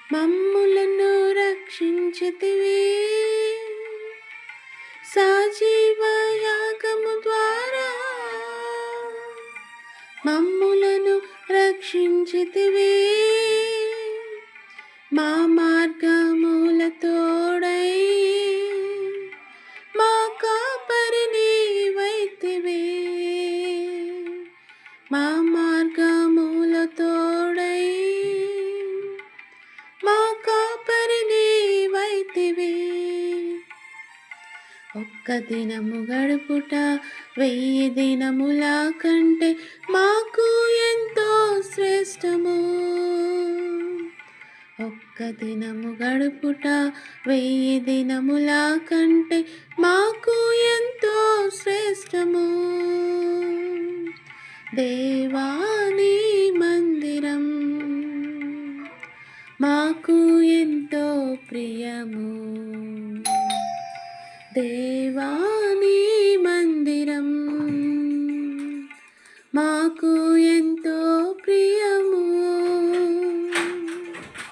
మమ్ములను రక్షించితివి సజీవ యాగము ద్వారా మమ్ములను రక్షించితివి మా మార్గముల తోడై మా కాపరి నీవైతివి మా మార్గముల తోడై మా కాపరి నీవైతివి ఒక్క దినము గడుపుట 1000 దినముల కంటే మాకు ఎంతో శ్రేష్టము ఒక్క దినము గడుపుట 1000 దినముల కంటే మాకు ఎంతో శ్రేష్టము దేవాని మందిరం మాకు ఎంతో ప్రియము దేవాని మందిరం మాకు